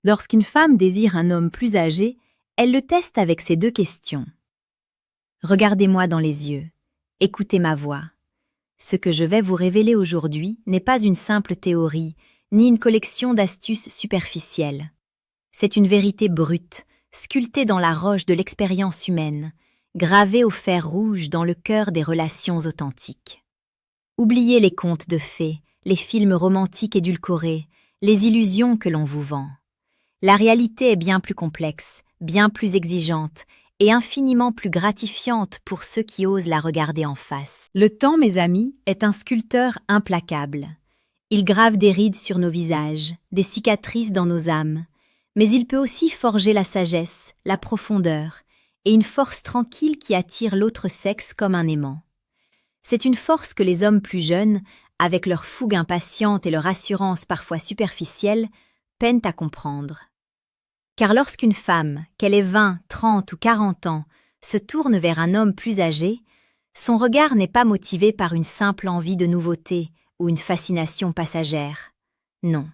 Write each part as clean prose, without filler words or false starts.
Lorsqu'une femme désire un homme plus âgé, elle le teste avec ces deux questions. Regardez-moi dans les yeux, écoutez ma voix. Ce que je vais vous révéler aujourd'hui n'est pas une simple théorie, ni une collection d'astuces superficielles. C'est une vérité brute, sculptée dans la roche de l'expérience humaine, gravée au fer rouge dans le cœur des relations authentiques. Oubliez les contes de fées, les films romantiques édulcorés, les illusions que l'on vous vend. La réalité est bien plus complexe, bien plus exigeante et infiniment plus gratifiante pour ceux qui osent la regarder en face. Le temps, mes amis, est un sculpteur implacable. Il grave des rides sur nos visages, des cicatrices dans nos âmes, mais il peut aussi forger la sagesse, la profondeur et une force tranquille qui attire l'autre sexe comme un aimant. C'est une force que les hommes plus jeunes, avec leur fougue impatiente et leur assurance parfois superficielle, peinent à comprendre. Car lorsqu'une femme, qu'elle ait 20, 30 ou 40 ans, se tourne vers un homme plus âgé, son regard n'est pas motivé par une simple envie de nouveauté ou une fascination passagère. Non,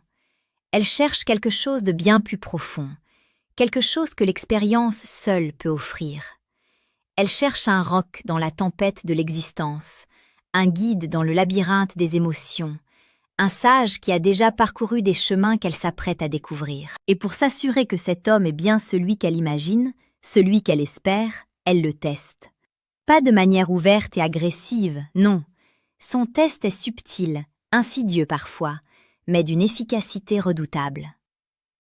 elle cherche quelque chose de bien plus profond, quelque chose que l'expérience seule peut offrir. Elle cherche un roc dans la tempête de l'existence, un guide dans le labyrinthe des émotions, un sage qui a déjà parcouru des chemins qu'elle s'apprête à découvrir. Et pour s'assurer que cet homme est bien celui qu'elle imagine, celui qu'elle espère, elle le teste. Pas de manière ouverte et agressive, non. Son test est subtil, insidieux parfois, mais d'une efficacité redoutable.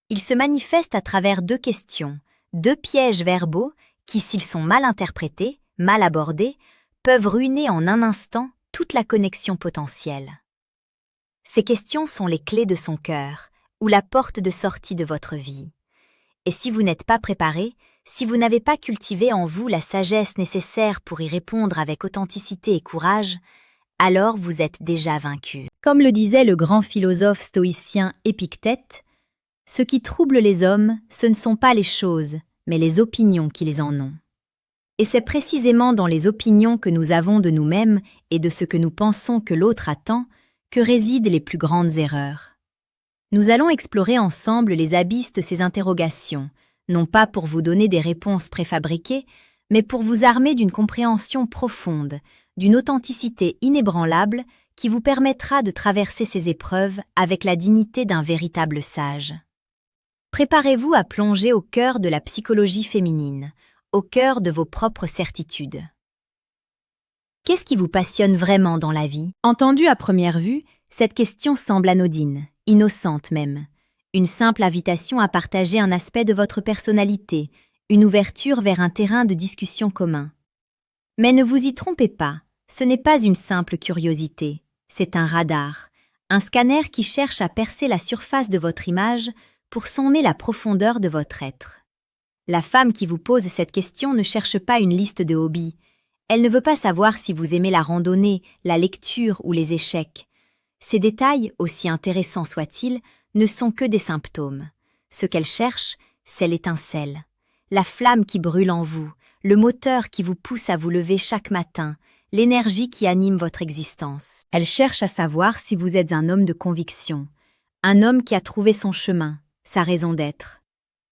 Il se manifeste à travers deux questions, deux pièges verbaux qui, s'ils sont mal interprétés, mal abordés, peuvent ruiner en un instant toute la connexion potentielle. Ces questions sont les clés de son cœur, ou la porte de sortie de votre vie. Et si vous n'êtes pas préparé, si vous n'avez pas cultivé en vous la sagesse nécessaire pour y répondre avec authenticité et courage, alors vous êtes déjà vaincu. Comme le disait le grand philosophe stoïcien Épictète, « Ce qui trouble les hommes, ce ne sont pas les choses, mais les opinions qui les en ont. » Et c'est précisément dans les opinions que nous avons de nous-mêmes et de ce que nous pensons que l'autre attend que résident les plus grandes erreurs. Nous allons explorer ensemble les abysses de ces interrogations, non pas pour vous donner des réponses préfabriquées, mais pour vous armer d'une compréhension profonde, d'une authenticité inébranlable qui vous permettra de traverser ces épreuves avec la dignité d'un véritable sage. Préparez-vous à plonger au cœur de la psychologie féminine, au cœur de vos propres certitudes. Qu'est-ce qui vous passionne vraiment dans la vie? Entendue à première vue, cette question semble anodine, innocente même. Une simple invitation à partager un aspect de votre personnalité, une ouverture vers un terrain de discussion commun. Mais ne vous y trompez pas, ce n'est pas une simple curiosité, c'est un radar, un scanner qui cherche à percer la surface de votre image pour sonder la profondeur de votre être. La femme qui vous pose cette question ne cherche pas une liste de hobbies. Elle ne veut pas savoir si vous aimez la randonnée, la lecture ou les échecs. Ces détails, aussi intéressants soient-ils, ne sont que des symptômes. Ce qu'elle cherche, c'est l'étincelle, la flamme qui brûle en vous, le moteur qui vous pousse à vous lever chaque matin, l'énergie qui anime votre existence. Elle cherche à savoir si vous êtes un homme de conviction, un homme qui a trouvé son chemin, sa raison d'être.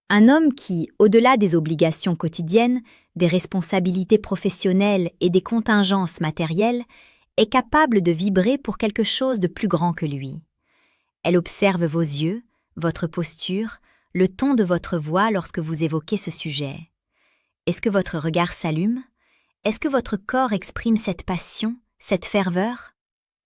Un homme qui, au-delà des obligations quotidiennes, des responsabilités professionnelles et des contingences matérielles, est capable de vibrer pour quelque chose de plus grand que lui. Elle observe vos yeux, votre posture, le ton de votre voix lorsque vous évoquez ce sujet. Est-ce que votre regard s'allume? Est-ce que votre corps exprime cette passion, cette ferveur?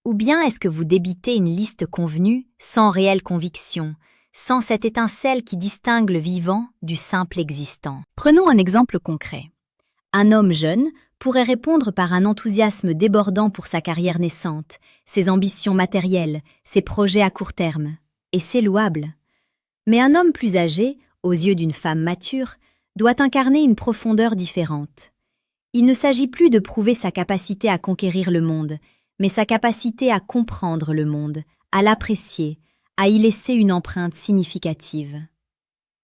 Ou bien est-ce que vous débitez une liste convenue, sans réelle conviction, sans cette étincelle qui distingue le vivant du simple existant? Prenons un exemple concret. Un homme jeune pourrait répondre par un enthousiasme débordant pour sa carrière naissante, ses ambitions matérielles, ses projets à court terme. Et c'est louable. Mais un homme plus âgé, aux yeux d'une femme mature, doit incarner une profondeur différente. Il ne s'agit plus de prouver sa capacité à conquérir le monde, mais sa capacité à comprendre le monde, à l'apprécier, à y laisser une empreinte significative.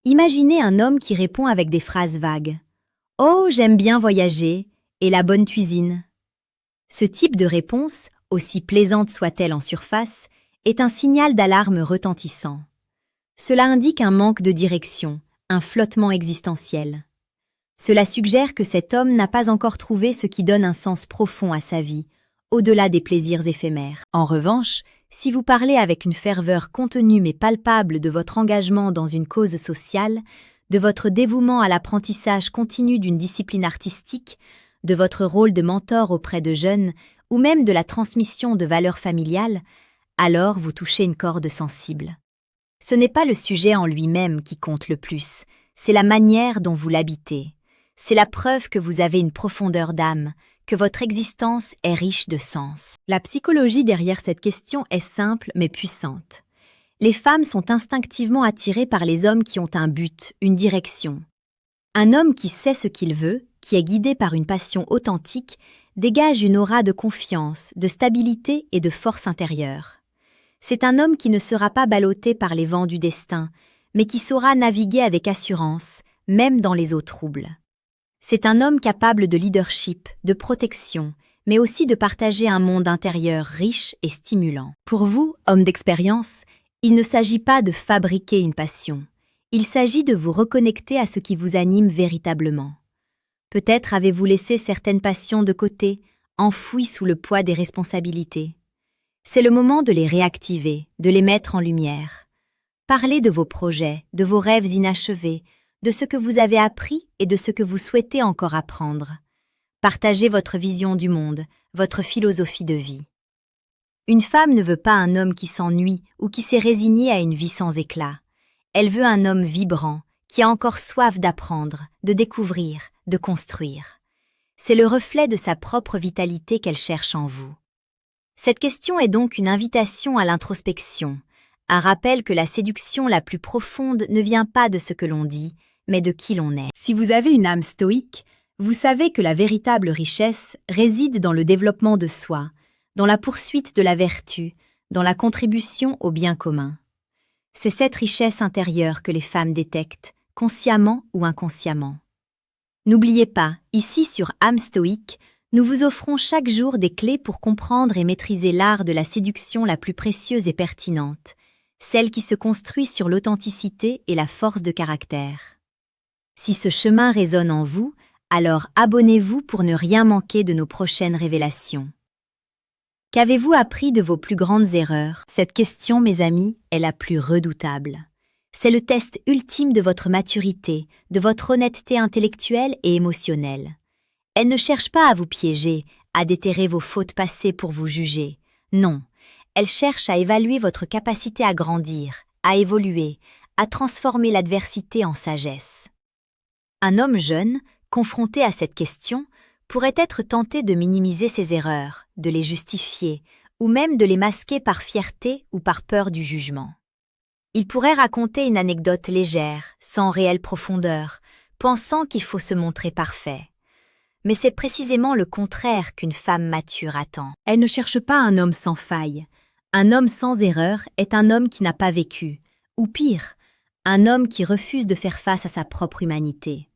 Imaginez un homme qui répond avec des phrases vagues. « Oh, j'aime bien voyager, et la bonne cuisine. » Ce type de réponse, aussi plaisante soit-elle en surface, est un signal d'alarme retentissant. Cela indique un manque de direction, un flottement existentiel. Cela suggère que cet homme n'a pas encore trouvé ce qui donne un sens profond à sa vie, au-delà des plaisirs éphémères. En revanche, si vous parlez avec une ferveur contenue mais palpable de votre engagement dans une cause sociale, de votre dévouement à l'apprentissage continu d'une discipline artistique, de votre rôle de mentor auprès de jeunes ou même de la transmission de valeurs familiales, alors vous touchez une corde sensible. Ce n'est pas le sujet en lui-même qui compte le plus, c'est la manière dont vous l'habitez. C'est la preuve que vous avez une profondeur d'âme, que votre existence est riche de sens. La psychologie derrière cette question est simple mais puissante. Les femmes sont instinctivement attirées par les hommes qui ont un but, une direction. Un homme qui sait ce qu'il veut, qui est guidé par une passion authentique, dégage une aura de confiance, de stabilité et de force intérieure. C'est un homme qui ne sera pas ballotté par les vents du destin, mais qui saura naviguer avec assurance, même dans les eaux troubles. C'est un homme capable de leadership, de protection, mais aussi de partager un monde intérieur riche et stimulant. Pour vous, homme d'expérience, il ne s'agit pas de fabriquer une passion. Il s'agit de vous reconnecter à ce qui vous anime véritablement. Peut-être avez-vous laissé certaines passions de côté, enfouies sous le poids des responsabilités. C'est le moment de les réactiver, de les mettre en lumière. Parlez de vos projets, de vos rêves inachevés, de ce que vous avez appris et de ce que vous souhaitez encore apprendre. Partagez votre vision du monde, votre philosophie de vie. Une femme ne veut pas un homme qui s'ennuie ou qui s'est résigné à une vie sans éclat. Elle veut un homme vibrant, qui a encore soif d'apprendre, de découvrir, de construire. C'est le reflet de sa propre vitalité qu'elle cherche en vous. Cette question est donc une invitation à l'introspection, un rappel que la séduction la plus profonde ne vient pas de ce que l'on dit, mais de qui l'on est. Si vous avez une âme stoïque, vous savez que la véritable richesse réside dans le développement de soi, dans la poursuite de la vertu, dans la contribution au bien commun. C'est cette richesse intérieure que les femmes détectent, consciemment ou inconsciemment. N'oubliez pas, ici sur Âme Stoïque, nous vous offrons chaque jour des clés pour comprendre et maîtriser l'art de la séduction la plus précieuse et pertinente, celle qui se construit sur l'authenticité et la force de caractère. Si ce chemin résonne en vous, alors abonnez-vous pour ne rien manquer de nos prochaines révélations. Qu'avez-vous appris de vos plus grandes erreurs? Cette question, mes amis, est la plus redoutable. C'est le test ultime de votre maturité, de votre honnêteté intellectuelle et émotionnelle. Elle ne cherche pas à vous piéger, à déterrer vos fautes passées pour vous juger. Non, elle cherche à évaluer votre capacité à grandir, à évoluer, à transformer l'adversité en sagesse. Un homme jeune, confronté à cette question, pourrait être tenté de minimiser ses erreurs, de les justifier, ou même de les masquer par fierté ou par peur du jugement. Il pourrait raconter une anecdote légère, sans réelle profondeur, pensant qu'il faut se montrer parfait. Mais c'est précisément le contraire qu'une femme mature attend. Elle ne cherche pas un homme sans faille. Un homme sans erreur est un homme qui n'a pas vécu, ou pire, un homme qui refuse de faire face à sa propre humanité.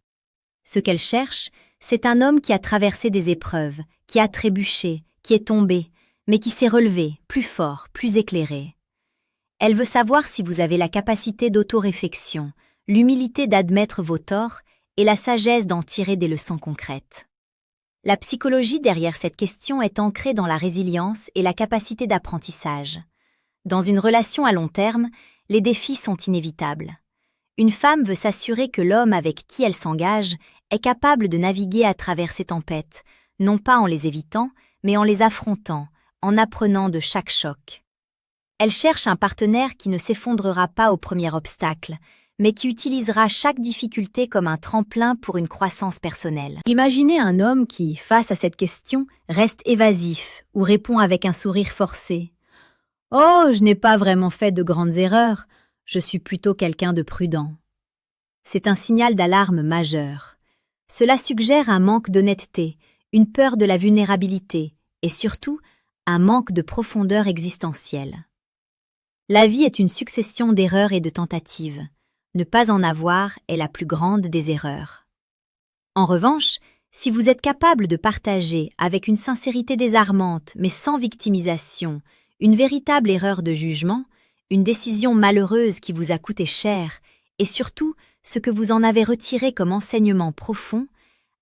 Ce qu'elle cherche, c'est un homme qui a traversé des épreuves, qui a trébuché, qui est tombé, mais qui s'est relevé, plus fort, plus éclairé. Elle veut savoir si vous avez la capacité d'autoréflexion, l'humilité d'admettre vos torts et la sagesse d'en tirer des leçons concrètes. La psychologie derrière cette question est ancrée dans la résilience et la capacité d'apprentissage. Dans une relation à long terme, les défis sont inévitables. Une femme veut s'assurer que l'homme avec qui elle s'engage est capable de naviguer à travers ces tempêtes, non pas en les évitant, mais en les affrontant, en apprenant de chaque choc. Elle cherche un partenaire qui ne s'effondrera pas au premier obstacle, mais qui utilisera chaque difficulté comme un tremplin pour une croissance personnelle. Imaginez un homme qui, face à cette question, reste évasif ou répond avec un sourire forcé. « Oh, je n'ai pas vraiment fait de grandes erreurs, je suis plutôt quelqu'un de prudent. » C'est un signal d'alarme majeur. Cela suggère un manque d'honnêteté, une peur de la vulnérabilité et surtout un manque de profondeur existentielle. La vie est une succession d'erreurs et de tentatives. Ne pas en avoir est la plus grande des erreurs. En revanche, si vous êtes capable de partager avec une sincérité désarmante mais sans victimisation, une véritable erreur de jugement, une décision malheureuse qui vous a coûté cher, et surtout ce que vous en avez retiré comme enseignement profond,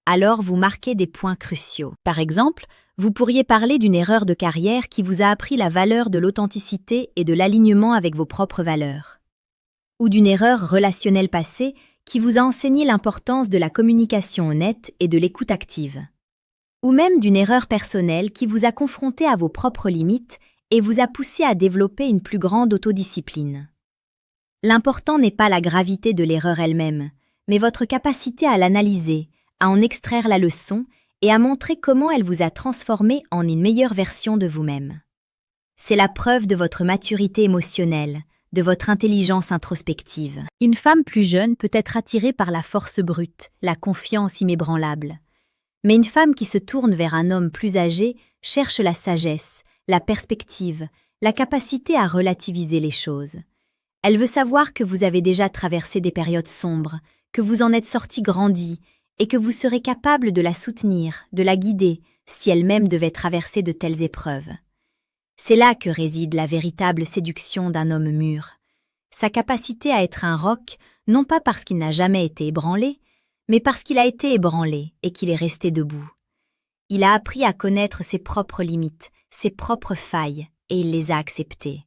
alors vous marquez des points cruciaux. Par exemple, vous pourriez parler d'une erreur de carrière qui vous a appris la valeur de l'authenticité et de l'alignement avec vos propres valeurs. Ou d'une erreur relationnelle passée qui vous a enseigné l'importance de la communication honnête et de l'écoute active. Ou même d'une erreur personnelle qui vous a confronté à vos propres limites et vous a poussé à développer une plus grande autodiscipline. L'important n'est pas la gravité de l'erreur elle-même, mais votre capacité à l'analyser, à en extraire la leçon et à montrer comment elle vous a transformé en une meilleure version de vous-même. C'est la preuve de votre maturité émotionnelle, de votre intelligence introspective. Une femme plus jeune peut être attirée par la force brute, la confiance inébranlable. Mais une femme qui se tourne vers un homme plus âgé cherche la sagesse, la perspective, la capacité à relativiser les choses. Elle veut savoir que vous avez déjà traversé des périodes sombres, que vous en êtes sorti grandi et que vous serez capable de la soutenir, de la guider, si elle-même devait traverser de telles épreuves. C'est là que réside la véritable séduction d'un homme mûr. Sa capacité à être un roc, non pas parce qu'il n'a jamais été ébranlé, mais parce qu'il a été ébranlé et qu'il est resté debout. Il a appris à connaître ses propres limites, ses propres failles, et il les a acceptées.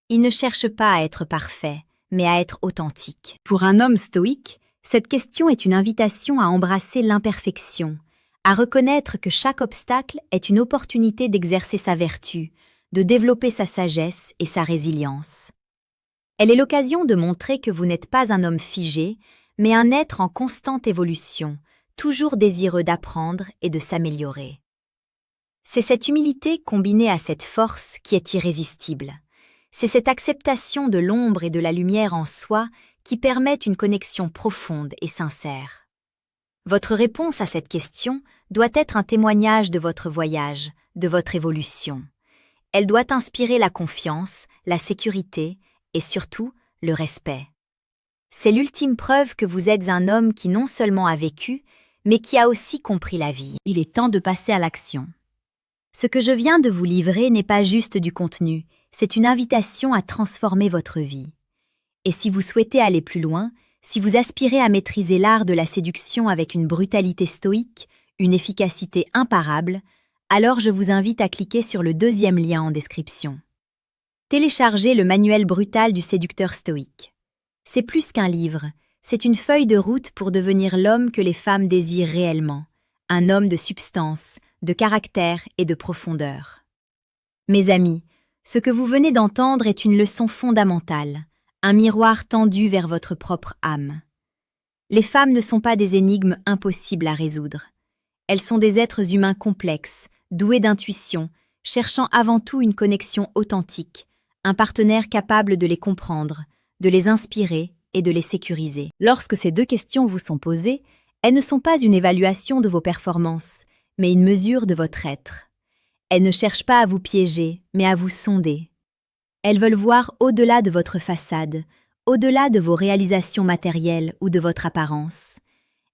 Il ne cherche pas à être parfait, mais à être authentique. Pour un homme stoïque, cette question est une invitation à embrasser l'imperfection, à reconnaître que chaque obstacle est une opportunité d'exercer sa vertu, de développer sa sagesse et sa résilience. Elle est l'occasion de montrer que vous n'êtes pas un homme figé, mais un être en constante évolution, toujours désireux d'apprendre et de s'améliorer. C'est cette humilité combinée à cette force qui est irrésistible. C'est cette acceptation de l'ombre et de la lumière en soi qui permettent une connexion profonde et sincère. Votre réponse à cette question doit être un témoignage de votre voyage, de votre évolution. Elle doit inspirer la confiance, la sécurité et surtout le respect. C'est l'ultime preuve que vous êtes un homme qui non seulement a vécu, mais qui a aussi compris la vie. Il est temps de passer à l'action. Ce que je viens de vous livrer n'est pas juste du contenu, c'est une invitation à transformer votre vie. Et si vous souhaitez aller plus loin, si vous aspirez à maîtriser l'art de la séduction avec une brutalité stoïque, une efficacité imparable, alors je vous invite à cliquer sur le deuxième lien en description. Téléchargez le manuel brutal du séducteur stoïque. C'est plus qu'un livre, c'est une feuille de route pour devenir l'homme que les femmes désirent réellement, un homme de substance, de caractère et de profondeur. Mes amis, ce que vous venez d'entendre est une leçon fondamentale, un miroir tendu vers votre propre âme. Les femmes ne sont pas des énigmes impossibles à résoudre. Elles sont des êtres humains complexes, doués d'intuition, cherchant avant tout une connexion authentique, un partenaire capable de les comprendre, de les inspirer et de les sécuriser. Lorsque ces deux questions vous sont posées, elles ne sont pas une évaluation de vos performances, mais une mesure de votre être. Elles ne cherchent pas à vous piéger, mais à vous sonder. Elles veulent voir au-delà de votre façade, au-delà de vos réalisations matérielles ou de votre apparence.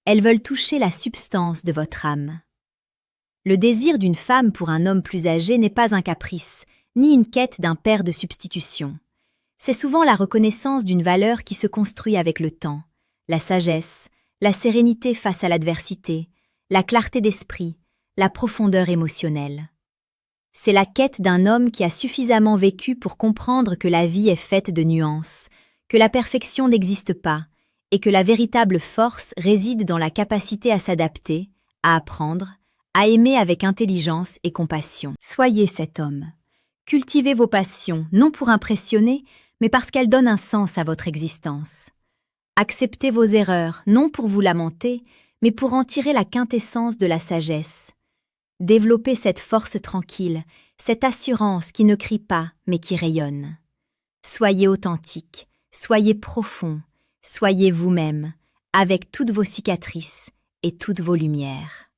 Elles veulent toucher la substance de votre âme. Le désir d'une femme pour un homme plus âgé n'est pas un caprice, ni une quête d'un père de substitution. C'est souvent la reconnaissance d'une valeur qui se construit avec le temps, la sagesse, la sérénité face à l'adversité, la clarté d'esprit, la profondeur émotionnelle. C'est la quête d'un homme qui a suffisamment vécu pour comprendre que la vie est faite de nuances, que la perfection n'existe pas et que la véritable force réside dans la capacité à s'adapter, à apprendre, à aimer avec intelligence et compassion. Soyez cet homme. Cultivez vos passions, non pour impressionner, mais parce qu'elles donnent un sens à votre existence. Acceptez vos erreurs, non pour vous lamenter, mais pour en tirer la quintessence de la sagesse. Développez cette force tranquille, cette assurance qui ne crie pas, mais qui rayonne. Soyez authentique, soyez profond, soyez vous-même, avec toutes vos cicatrices et toutes vos lumières.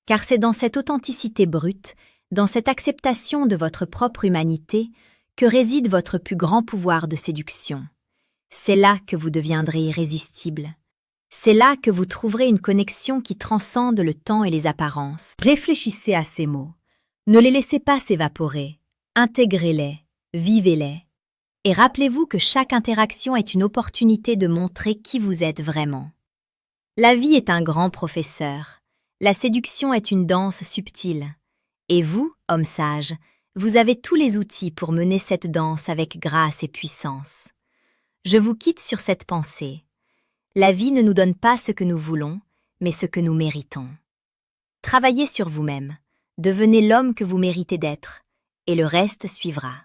Car c'est dans cette authenticité brute, dans cette acceptation de votre propre humanité, que réside votre plus grand pouvoir de séduction. C'est là que vous deviendrez irrésistible. C'est là que vous trouverez une connexion qui transcende le temps et les apparences. Réfléchissez à ces mots. Ne les laissez pas s'évaporer. Intégrez-les, vivez-les. Et rappelez-vous que chaque interaction est une opportunité de montrer qui vous êtes vraiment. La vie est un grand professeur. La séduction est une danse subtile. Et vous, homme sage, vous avez tous les outils pour mener cette danse avec grâce et puissance. Je vous quitte sur cette pensée. La vie ne nous donne pas ce que nous voulons, mais ce que nous méritons. Travaillez sur vous-même, devenez l'homme que vous méritez d'être, et le reste suivra.